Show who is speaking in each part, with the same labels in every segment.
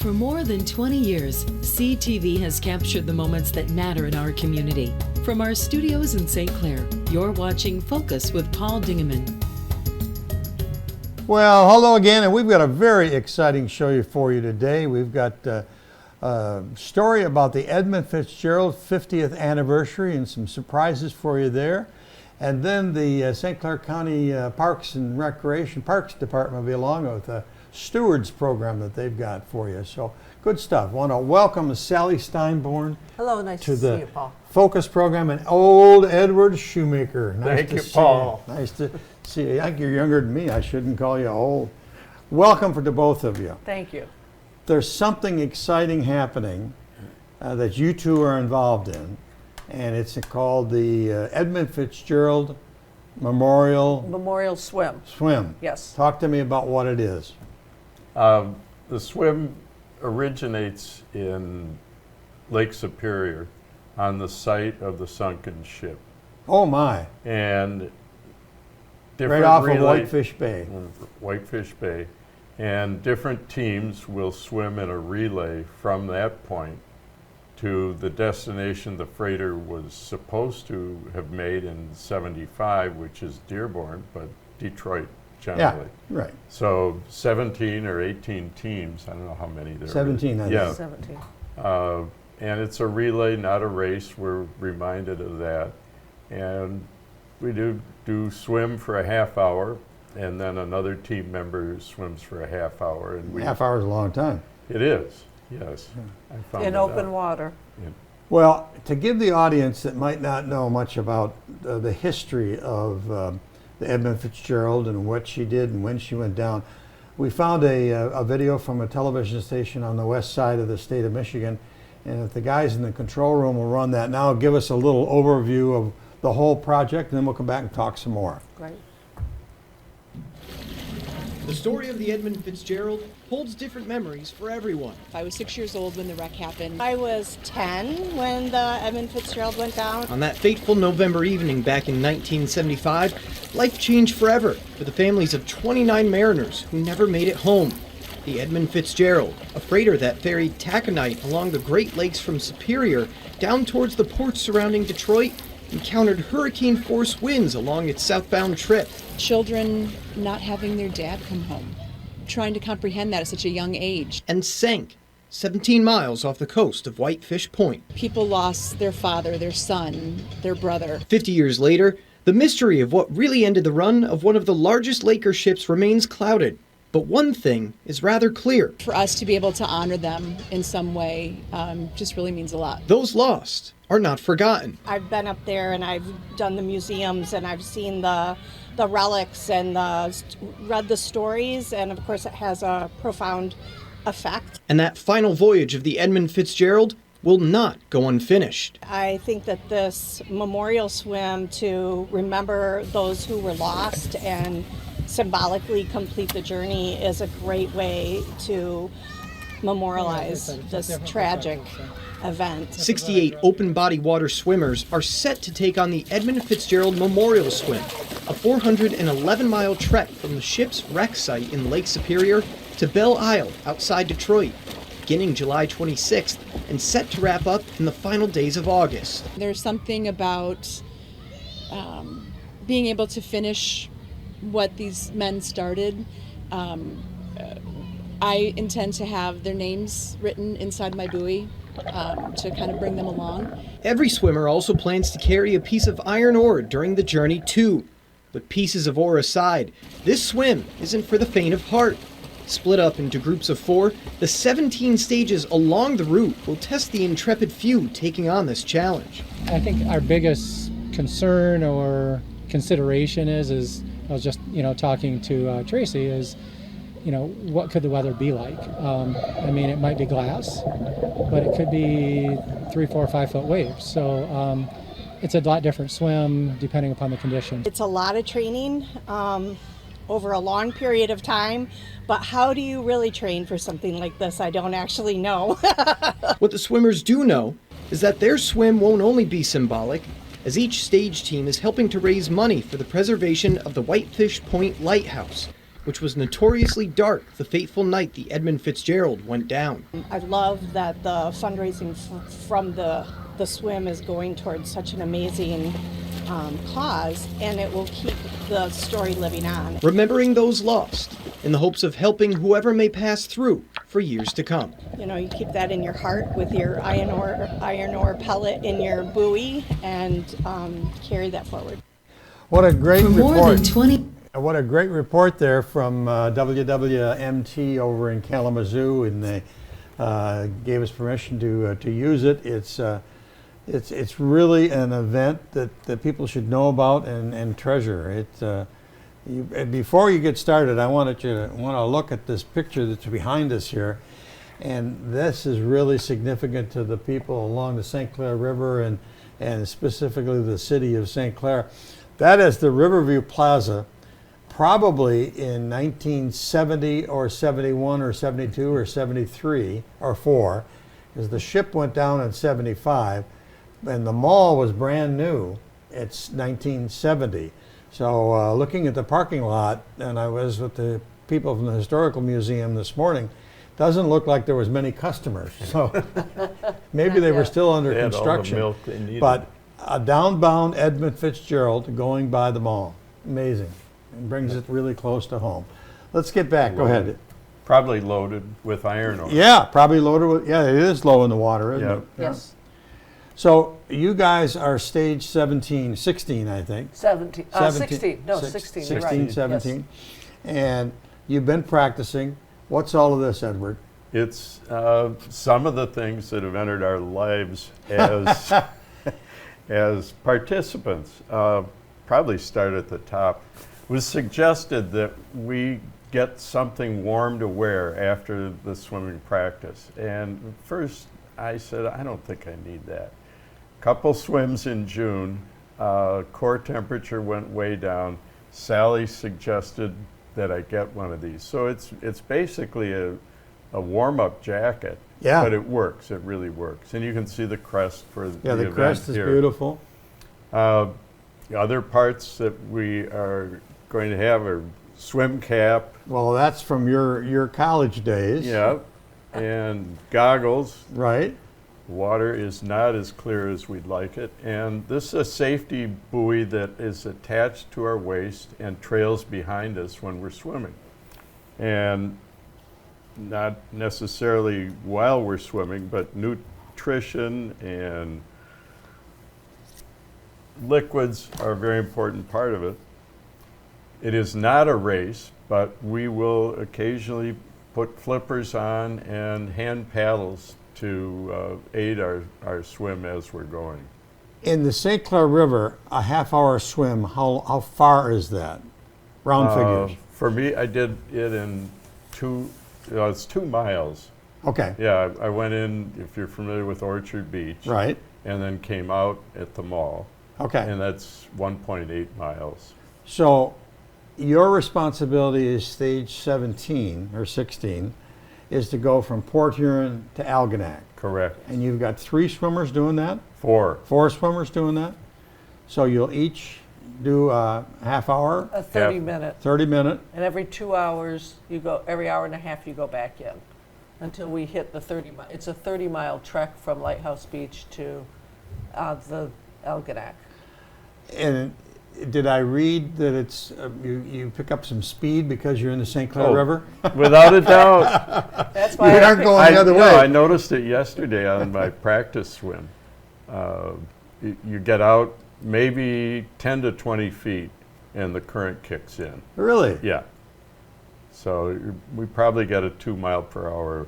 Speaker 1: For more than 20 years, CTV has captured the moments that matter in our community. From our studios in St. Clair, you're watching Focus with Paul Dingeman.
Speaker 2: Well, hello again, and we've got a very exciting show for you today. We've got a story about the Edmund Firtzgerald 50th anniversary and some surprises for you there. And then the St. Clair County Parks and Recreation Parks Department will be along with a Stweards program that they've got for you. So good stuff. I want to welcome Sally Steinborn.
Speaker 3: Hello, nice to see you, Paul.
Speaker 2: Focus program and old Edward Shoemaker. Nice
Speaker 4: Thank
Speaker 2: to
Speaker 4: you,
Speaker 2: see
Speaker 4: Paul.
Speaker 2: You. Nice to see you. I think you're younger than me. I shouldn't call you old. Welcome to both of you.
Speaker 3: Thank you.
Speaker 2: There's something exciting happening that you two are involved in, and it's called the Edmund Firtzgerald Memorial
Speaker 3: Swim. Yes.
Speaker 2: Talk to me about what it is.
Speaker 4: The swim originates in Lake Superior on the site of the sunken ship.
Speaker 2: Oh my.
Speaker 4: And
Speaker 2: right off of Whitefish Bay.
Speaker 4: Whitefish Bay. And different teams will swim in a relay from that point to the destination the freighter was supposed to have made in '75, which is Dearborn, but Detroit generally.
Speaker 2: Yeah, right.
Speaker 4: So 17 or 18 teams, I don't know how many there are.
Speaker 2: 17, I think.
Speaker 4: Yeah.
Speaker 3: 17.
Speaker 4: And it's a relay, not a race. We're reminded of that. And we do swim for a half hour, and then another team member swims for a half hour. And
Speaker 2: Half hour is a long time.
Speaker 4: It is, yes. I found
Speaker 3: In
Speaker 4: that
Speaker 3: open
Speaker 4: out.
Speaker 3: water.
Speaker 2: Well, to give the audience that might not know much about the history of the Edmund Firtzgerald and what she did and when she went down, we found a video from a television station on the west side of the state of Michigan, and if the guys in the control room will run that now, give us a little overview of the whole project, and then we'll come back and talk some more.
Speaker 3: Right.
Speaker 5: The story of the Edmund Firtzgerald holds different memories for everyone.
Speaker 6: I was 6 years old when the wreck happened.
Speaker 7: I was 10 when the Edmund Firtzgerald went down.
Speaker 5: On that fateful November evening back in 1975, life changed forever for the families of 29 mariners who never made it home. The Edmund Firtzgerald, a freighter that ferried taconite along the Great Lakes from Superior down towards the ports surrounding Detroit, encountered hurricane-force winds along its southbound trip.
Speaker 6: Children not having their dad come home, trying to comprehend that at such a young age.
Speaker 5: And sank 17 miles off the coast of Whitefish Point.
Speaker 6: People lost their father, their son, their brother.
Speaker 5: 50 years later, the mystery of what really ended the run of one of the largest Laker ships remains clouded. But one thing is rather clear.
Speaker 6: For us to be able to honor them in some way just really means a lot.
Speaker 5: Those lost are not forgotten.
Speaker 7: I've been up there and I've done the museums and I've seen the relics and read the stories, and of course it has a profound effect.
Speaker 5: And that final voyage of the Edmund Firtzgerald will not go unfinished.
Speaker 7: I think that this memorial swim to remember those who were lost and symbolically complete the journey is a great way to memorialize this tragic event.
Speaker 5: 68 open-body water swimmers are set to take on the Edmund Firtzgerald Memorial Swim, a 411-mile trek from the ship's wreck site in Lake Superior to Belle Isle outside Detroit, beginning July 26th and set to wrap up in the final days of August.
Speaker 6: There's something about being able to finish what these men started. I intend to have their names written inside my buoy to kind of bring them along.
Speaker 5: Every swimmer also plans to carry a piece of iron ore during the journey too. But pieces of ore aside, this swim isn't for the faint of heart. Split up into groups of 4, the 17 stages along the route will test the intrepid few taking on this challenge.
Speaker 8: I think our biggest concern or consideration is I was just, talking to Tracy, is, what could the weather be like? I mean, it might be glass, but it could be 3, 4, 5 foot waves. So it's a lot different swim depending upon the conditions.
Speaker 7: It's a lot of training over a long period of time, but how do you really train for something like this? I don't actually know.
Speaker 5: What the swimmers do know is that their swim won't only be symbolic, as each stage team is helping to raise money for the preservation of the Whitefish Point Lighthouse, which was notoriously dark the fateful night the Edmund Firtzgerald went down.
Speaker 7: I love that the fundraising from the swim is going towards such an amazing cause, and it will keep the story living on.
Speaker 5: Remembering those lost in the hopes of helping whoever may pass through for years to come.
Speaker 7: You know, you keep that in your heart with your iron ore pellet in your buoy and carry that forward.
Speaker 2: What a great
Speaker 1: For
Speaker 2: report.
Speaker 1: more than 20
Speaker 2: What a great report there from WWMT over in Kalamazoo, and they gave us permission to use it. It's really an event that people should know about and treasure. Before you get started, I want to look at this picture that's behind us here, and this is really significant to the people along the St. Clair River and specifically the city of St. Clair. That is the Riverview Plaza, probably in 1970 or 71 or 72 or 73 or 4, because the ship went down in 75. And the mall was brand new. It's 1970. So looking at the parking lot, and I was with the people from the Historical Museum this morning, doesn't look like there was many customers. So maybe they were still under construction.
Speaker 4: They had all the milk they needed.
Speaker 2: But a downbound Edmund Firtzgerald going by the mall. Amazing. It brings it really close to home. Let's get back. Go ahead.
Speaker 4: Probably loaded with iron ore.
Speaker 2: Yeah, probably loaded with, yeah, it is low in the water, isn't it?
Speaker 3: Yes.
Speaker 2: So you guys are stage 16, I think.
Speaker 3: 16. No, 16.
Speaker 2: 16,
Speaker 3: right.
Speaker 2: 17.
Speaker 3: Yes.
Speaker 2: And you've been practicing. What's all of this, Edward?
Speaker 4: It's some of the things that have entered our lives as as participants. Probably start at the top. It was suggested that we get something warm to wear after the swimming practice. And first I said, I don't think I need that. Couple swims in June, core temperature went way down. Sally suggested that I get one of these. So it's basically a warm-up jacket,
Speaker 2: Yeah.
Speaker 4: but it works, it really works. And you can see the crest for the
Speaker 2: Yeah, the
Speaker 4: event
Speaker 2: crest is
Speaker 4: here.
Speaker 2: beautiful.
Speaker 4: Other parts that we are going to have are swim cap,
Speaker 2: Well, that's from your college days.
Speaker 4: yeah, and goggles.
Speaker 2: Right?
Speaker 4: Water is not as clear as we'd like it, and this is a safety buoy that is attached to our waist and trails behind us when we're swimming. And not necessarily while we're swimming, but nutrition and liquids are a very important part of it. It is not a race, but we will occasionally put flippers on and hand paddles to aid our swim as we're going.
Speaker 2: In the St. Clair River, a half-hour swim, how far is that? Round figures.
Speaker 4: For me, I did it in it's 2 miles.
Speaker 2: Okay.
Speaker 4: Yeah, I went in, if you're familiar with Orchard Beach.
Speaker 2: Right.
Speaker 4: And then came out at the mall.
Speaker 2: Okay.
Speaker 4: And that's 1.8 miles.
Speaker 2: So your responsibility is stage 17 or 16 is to go from Port Huron to Algonac.
Speaker 4: Correct.
Speaker 2: And you've got 3 swimmers doing that?
Speaker 4: 4.
Speaker 2: 4 swimmers doing that? So you'll each do a half hour?
Speaker 3: A 30-minute.
Speaker 2: 30-minute.
Speaker 3: And every 2 hours, every hour and a half, you go back in until we hit the 30 mile. It's a 30-mile trek from Lighthouse Beach to the Algonac.
Speaker 2: And did I read that it's you pick up some speed because you're in the St. Clair River?
Speaker 4: Without a doubt.
Speaker 3: That's why
Speaker 2: You aren't going the other way.
Speaker 4: I noticed it yesterday on my practice swim. You get out maybe 10 to 20 feet and the current kicks in.
Speaker 2: Really?
Speaker 4: Yeah. So we probably get a 2 mile per hour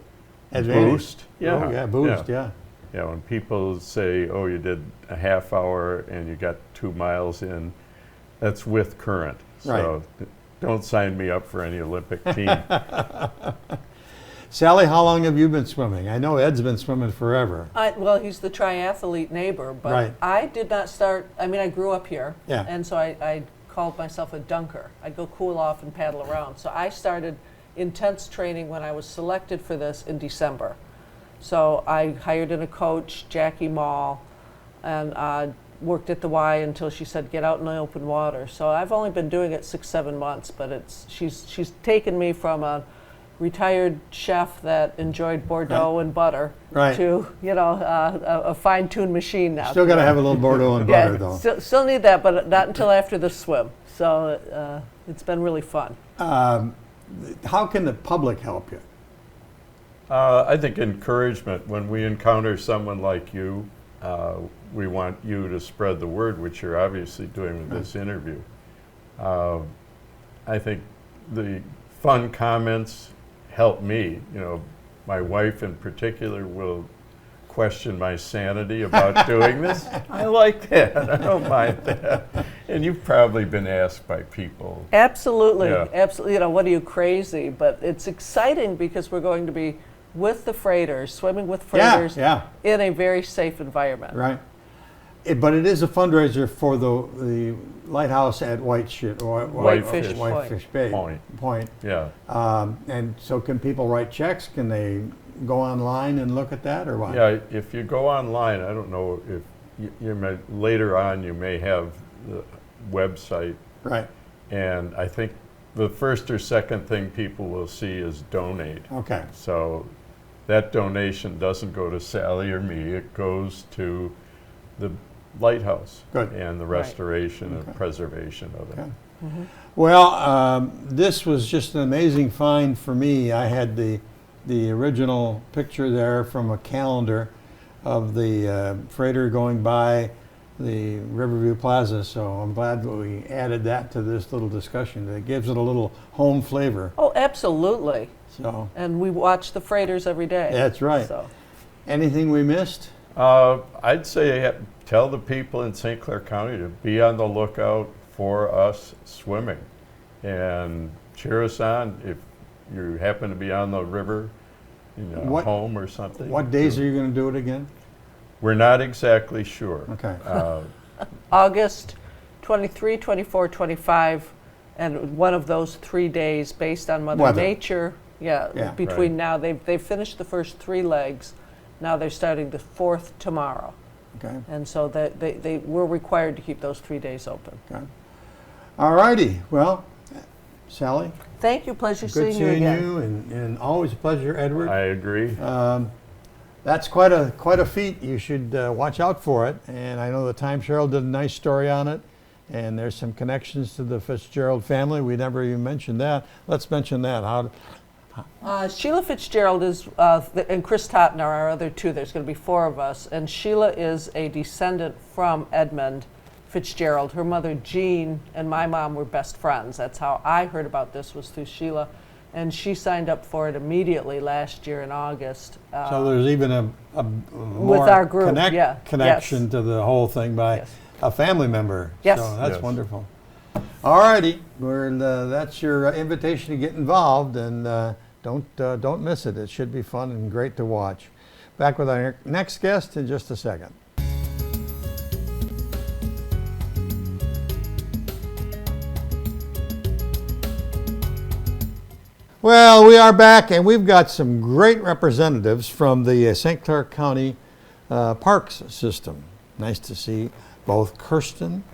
Speaker 2: Advantage.
Speaker 4: boost. Yeah.
Speaker 2: Oh, yeah, boost, yeah.
Speaker 4: Yeah, when people say, oh, you did a half hour and you got 2 miles in, that's with current. So don't sign me up for any Olympic team.
Speaker 2: Sally, how long have you been swimming? I know Ed's been swimming forever.
Speaker 3: Well, he's the triathlete neighbor, but
Speaker 2: Right.
Speaker 3: I did not start. I mean, I grew up here,
Speaker 2: Yeah.
Speaker 3: and so I called myself a dunker. I'd go cool off and paddle around. So I started intense training when I was selected for this in December. So I hired in a coach, Jackie Mall, and worked at the Y until she said, get out in the open water. So I've only been doing it 6-7 months, but she's taken me from a retired chef that enjoyed Bordeaux and butter to, a fine-tuned machine now.
Speaker 2: Still got to have a little Bordeaux and butter, though.
Speaker 3: Still need that, but not until after the swim. So it's been really fun.
Speaker 2: How can the public help you?
Speaker 4: I think encouragement. When we encounter someone like you, we want you to spread the word, which you're obviously doing with this interview. I think the fun comments help me. My wife in particular will question my sanity about doing this. I like that. I don't mind that. And you've probably been asked by people.
Speaker 3: Absolutely. Absolutely. What are you, crazy? But it's exciting because we're going to be with the freighters, swimming with freighters in a very safe environment.
Speaker 2: Right. But it is a fundraiser for the lighthouse at Whitefish Bay Point.
Speaker 4: Yeah.
Speaker 2: And so can people write checks? Can they go online and look at that, or what?
Speaker 4: Yeah, if you go online, I don't know if you may, later on you may have the website.
Speaker 2: Right.
Speaker 4: And I think the first or second thing people will see is donate.
Speaker 2: Okay.
Speaker 4: So that donation doesn't go to Sally or me, it goes to the lighthouse.
Speaker 2: Good.
Speaker 4: And the restoration and preservation of it.
Speaker 2: Okay. Well, this was just an amazing find for me. I had the original picture there from a calendar of the freighter going by the Riverview Plaza, so I'm glad that we added that to this little discussion. It gives it a little home flavor.
Speaker 3: Oh, absolutely.
Speaker 2: So.
Speaker 3: And we watch the freighters every day.
Speaker 2: That's right.
Speaker 3: So.
Speaker 2: Anything we missed?
Speaker 4: I'd say tell the people in St. Clair County to be on the lookout for us swimming and cheer us on if you happen to be on the river, home or something.
Speaker 2: What days are you going to do it again?
Speaker 4: We're not exactly sure.
Speaker 2: Okay.
Speaker 3: August 23, 24, 25, and one of those 3 days based on Mother Nature. Between now, they've finished the first 3 legs. Now they're starting the 4th tomorrow.
Speaker 2: Okay.
Speaker 3: And so they were required to keep those 3 days open.
Speaker 2: Okay. All righty. Well, Sally.
Speaker 3: Thank you. Pleasure
Speaker 2: Good
Speaker 3: seeing you again.
Speaker 2: you, and always a pleasure, Edward.
Speaker 4: I agree.
Speaker 2: That's quite a feat. You should watch out for it. And I know the Times Herald did a nice story on it. And there's some connections to the Firtzgerald family. We never even mentioned that. Let's mention that.
Speaker 3: Sheila Firtzgerald is, and Chris Totten are our other 2. There's going to be 4 of us. And Sheila is a descendant from Edmund Firtzgerald. Her mother, Jean, and my mom were best friends. That's how I heard about this, was through Sheila. And she signed up for it immediately last year in August.
Speaker 2: So there's even a more
Speaker 3: with our group,
Speaker 2: connection to the whole thing by a family member.
Speaker 3: Yes.
Speaker 2: So that's wonderful. All righty. That's your invitation to get involved, and don't miss it. It should be fun and great to watch. Back with our next guest in just a second. Well, we are back, and we've got some great representatives from the St. Clair County Parks System. Nice to see both Kirsten,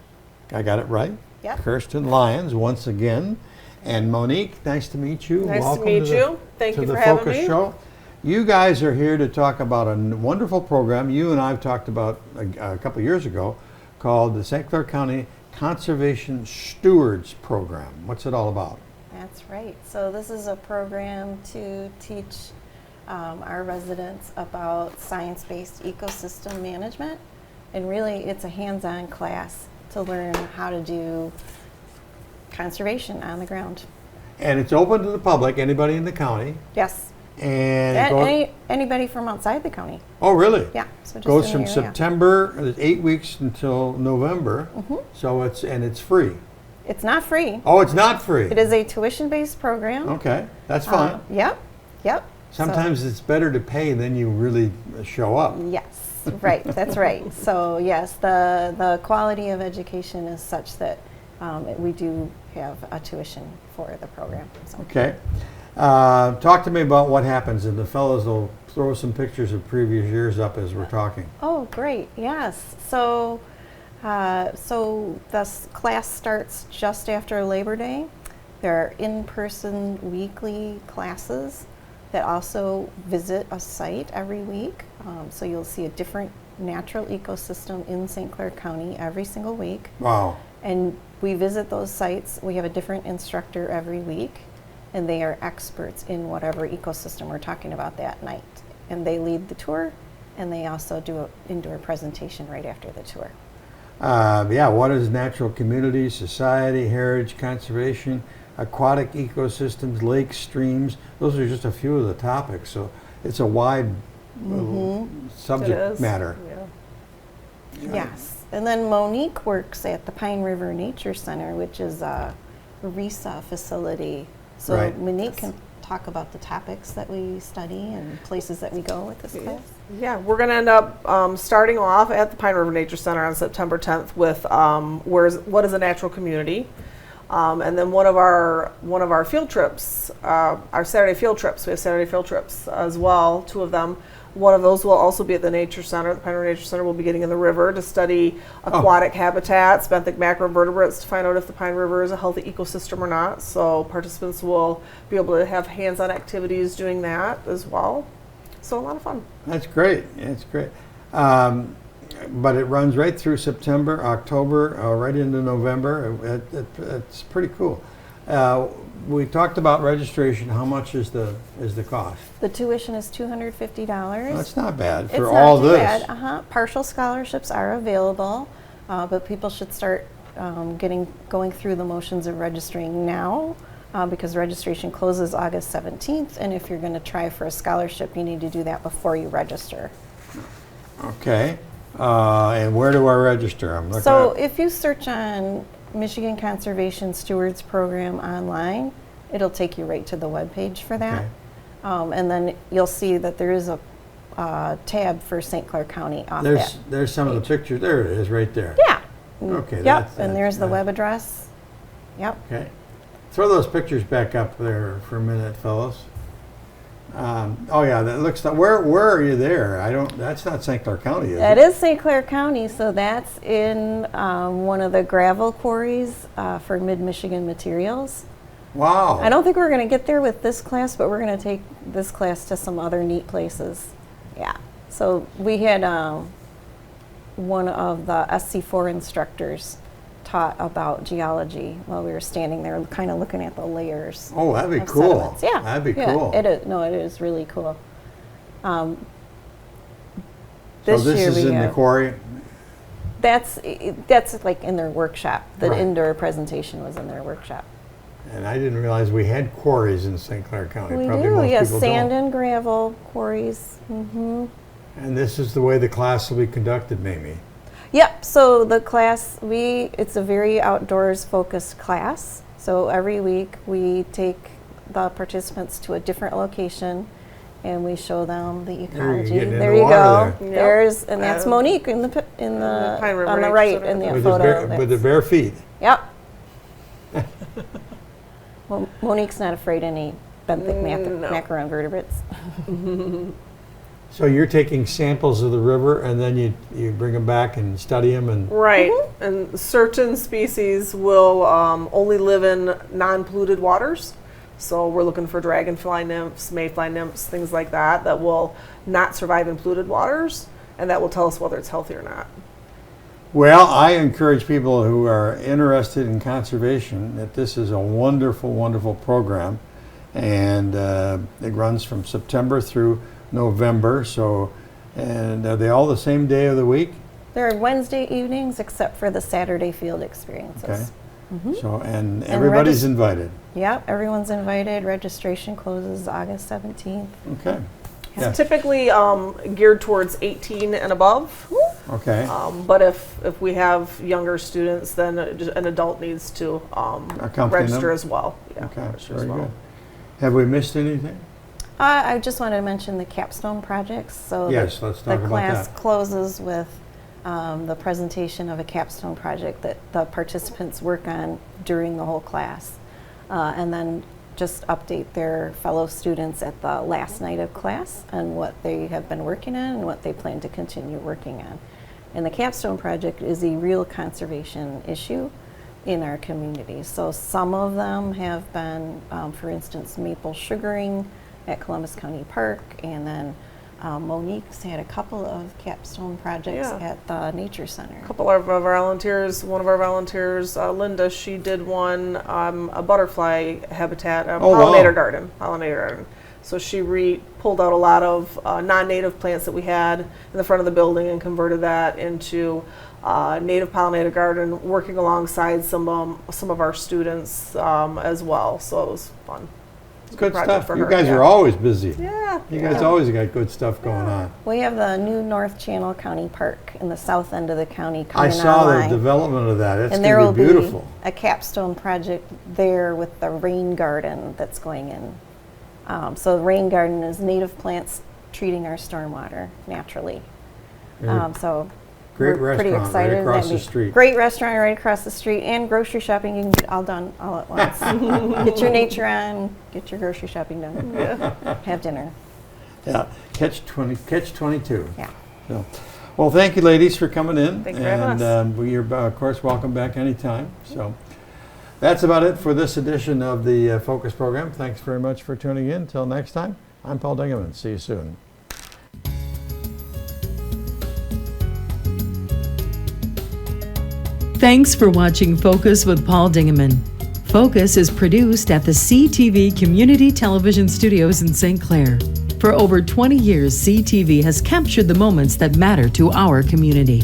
Speaker 2: I got it right?
Speaker 9: Yep.
Speaker 2: Kirsten Lyons once again, and Monique, nice to meet you.
Speaker 3: Nice
Speaker 2: Welcome
Speaker 3: to meet you. Thank you for having me.
Speaker 2: To the Focus Show. You guys are here to talk about a wonderful program you and I have talked about a couple of years ago called the St. Clair County Conservation Stweards Program. What's it all about?
Speaker 9: That's right. So this is a program to teach our residents about science-based ecosystem management. And really, it's a hands-on class to learn how to do conservation on the ground.
Speaker 2: And it's open to the public, anybody in the county.
Speaker 9: Yes.
Speaker 2: And
Speaker 9: anybody from outside the county.
Speaker 2: Oh, really?
Speaker 9: Yeah. So just
Speaker 2: goes
Speaker 9: in
Speaker 2: from
Speaker 9: the area.
Speaker 2: September, 8 weeks until November. So it's free.
Speaker 9: It's not free.
Speaker 2: Oh, it's not free.
Speaker 9: It is a tuition-based program.
Speaker 2: Okay, that's fine.
Speaker 9: Yep.
Speaker 2: Sometimes it's better to pay than you really show up.
Speaker 9: Yes, right. That's right. So yes, the quality of education is such that we do have a tuition for the program. So.
Speaker 2: Okay. Talk to me about what happens, and the fellows will throw some pictures of previous years up as we're talking.
Speaker 9: Oh, great. Yes. So So this class starts just after Labor Day. There are in-person weekly classes that also visit a site every week. So you'll see a different natural ecosystem in St. Clair County every single week.
Speaker 2: Wow.
Speaker 9: And we visit those sites. We have a different instructor every week, and they are experts in whatever ecosystem we're talking about that night. And they lead the tour, and they also do an indoor presentation right after the tour.
Speaker 2: Yeah, what is natural community, society, heritage, conservation, aquatic ecosystems, lakes, streams? Those are just a few of the topics. So it's a wide subject matter.
Speaker 3: Yeah.
Speaker 9: Yes. And then Monique works at the Pine River Nature Center, which is a RESA facility. So
Speaker 2: Right.
Speaker 9: Monique can talk about the topics that we study and places that we go with this class.
Speaker 10: Yeah, we're going to end up starting off at the Pine River Nature Center on September 10th with what is a natural community, and then one of our field trips, our Saturday field trips. We have Saturday field trips as well, 2 of them. One of those will also be at the Nature Center. The Pine River Nature Center will be getting in the river to study aquatic habitats, benthic macroinvertebrates, to find out if the Pine River is a healthy ecosystem or not. So participants will be able to have hands-on activities doing that as well. So a lot of fun.
Speaker 2: That's great. It's great. But it runs right through September, October, right into November. It's pretty cool. We talked about registration. How much is the cost?
Speaker 9: The tuition is $250.
Speaker 2: That's not bad
Speaker 9: It's
Speaker 2: for
Speaker 9: not
Speaker 2: all
Speaker 9: too
Speaker 2: this.
Speaker 9: bad. Partial scholarships are available, but people should start going through the motions of registering now, because registration closes August 17th, and if you're going to try for a scholarship, you need to do that before you register.
Speaker 2: Okay. And where do I register? I'm looking
Speaker 9: So
Speaker 2: at,
Speaker 9: if you search on Michigan Conservation Stweards Program online, it'll take you right to the webpage for that.
Speaker 2: Okay.
Speaker 9: And then you'll see that there is a tab for St. Clair County off that.
Speaker 2: there's some of the pictures. There it is, right there.
Speaker 9: Yeah.
Speaker 2: Okay.
Speaker 9: Yep, and there's the web address. Yep.
Speaker 2: Okay. Throw those pictures back up there for a minute, fellas. Oh yeah, that looks. Where are you there? That's not St. Clair County, is
Speaker 9: That
Speaker 2: it?
Speaker 9: is St. Clair County, so that's in one of the gravel quarries for Mid-Michigan Materials.
Speaker 2: Wow.
Speaker 9: I don't think we're going to get there with this class, but we're going to take this class to some other neat places. Yeah. So we had one of the SC4 instructors taught about geology while we were standing there, kind of looking at the layers.
Speaker 2: Oh, that'd be
Speaker 9: of
Speaker 2: cool.
Speaker 9: sediments. Yeah.
Speaker 2: That'd be
Speaker 9: yeah,
Speaker 2: cool.
Speaker 9: It is. No, it is really cool.
Speaker 2: So
Speaker 9: this
Speaker 2: this
Speaker 9: year
Speaker 2: is
Speaker 9: we
Speaker 2: in the
Speaker 9: have-
Speaker 2: quarry.
Speaker 9: That's like in their workshop. The
Speaker 2: Right.
Speaker 9: indoor presentation was in their workshop.
Speaker 2: And I didn't realize we had quarries in St. Clair County.
Speaker 9: We
Speaker 2: Probably
Speaker 9: do.
Speaker 2: most
Speaker 9: Yes,
Speaker 2: people
Speaker 9: sand
Speaker 2: don't.
Speaker 9: and gravel quarries. Mm-hmm.
Speaker 2: And this is the way the class will be conducted, maybe.
Speaker 9: Yep. So the class, it's a very outdoors focused class. So every week we take the participants to a different location, and we show them the ecology.
Speaker 2: getting in
Speaker 9: There
Speaker 2: the
Speaker 9: you
Speaker 2: water
Speaker 9: go.
Speaker 10: there. Yep.
Speaker 9: That's Monique in the
Speaker 10: Pine River
Speaker 9: on the
Speaker 10: Nature
Speaker 9: right
Speaker 10: Center.
Speaker 9: in the
Speaker 2: With
Speaker 9: photo.
Speaker 2: the bare feet.
Speaker 9: Yep. Well, Monique's not afraid of any benthic
Speaker 10: No.
Speaker 9: macroinvertebrates.
Speaker 2: So you're taking samples of the river, and then you bring them back and study them, and
Speaker 10: Right, and certain species will only live in non-polluted waters. So we're looking for dragonfly nymphs, mayfly nymphs, things like that will not survive in polluted waters, and that will tell us whether it's healthy or not.
Speaker 2: well, I encourage people who are interested in conservation that this is a wonderful, wonderful program, and it runs from September through November. So, and are they all the same day of the week?
Speaker 9: They're Wednesday evenings except for the Saturday field experiences.
Speaker 2: Okay. So, and everybody's invited.
Speaker 9: Yep, everyone's invited. Registration closes August 17th.
Speaker 2: Okay.
Speaker 10: It's
Speaker 2: Yeah.
Speaker 10: typically geared towards 18 and above,
Speaker 2: Okay.
Speaker 10: but if we have younger students, then an adult needs to
Speaker 2: Accompany
Speaker 10: register
Speaker 2: them?
Speaker 10: as well. Yeah,
Speaker 2: Okay.
Speaker 10: register as
Speaker 2: Very
Speaker 10: well.
Speaker 2: good. Have we missed anything?
Speaker 9: I just wanted to mention the capstone projects. So
Speaker 2: Yes, let's talk
Speaker 9: the
Speaker 2: about
Speaker 9: class
Speaker 2: that.
Speaker 9: closes with the presentation of a capstone project that the participants work on during the whole class, and then just update their fellow students at the last night of class on what they have been working on and what they plan to continue working on. And the capstone project is a real conservation issue in our community. So some of them have been, for instance, maple sugaring at Columbus County Park, and then Monique's had a couple of capstone projects at the Nature Center.
Speaker 10: A couple of our volunteers, one of our volunteers, Linda, she did one, a butterfly habitat, a pollinator garden. So she pulled out a lot of non-native plants that we had in the front of the building and converted that into native pollinator garden, working alongside some of our students as well. So it was fun.
Speaker 2: Good stuff. You guys are always busy.
Speaker 10: Yeah.
Speaker 2: You guys always got good stuff going on.
Speaker 9: We have the new North Channel County Park in the south end of the county coming
Speaker 2: I saw
Speaker 9: online.
Speaker 2: the development of that. It's
Speaker 9: And there
Speaker 2: going
Speaker 9: will
Speaker 2: to be beautiful.
Speaker 9: be a capstone project there with the rain garden that's going in. So the rain garden is native plants treating our stormwater naturally. So
Speaker 2: Great
Speaker 9: we're pretty
Speaker 2: restaurant
Speaker 9: excited.
Speaker 2: right across
Speaker 9: That'd
Speaker 2: the
Speaker 9: be
Speaker 2: street.
Speaker 9: Great restaurant right across the street, and grocery shopping. You can get all done all at once. Get your nature on, get your grocery shopping done. Have dinner.
Speaker 2: Yeah, catch 22.
Speaker 9: Yeah.
Speaker 2: So, well, thank you, ladies, for coming in.
Speaker 10: Thanks for having us.
Speaker 2: You're, of course, welcome back anytime. So that's about it for this edition of the Focus program. Thanks very much for tuning in. Until next time, I'm Paul Dingeman. See you soon.
Speaker 1: Thanks for watching Focus with Paul Dingeman. Focus is produced at the CTV Community Television Studios in St. Clair. For over 20 years, CTV has captured the moments that matter to our community.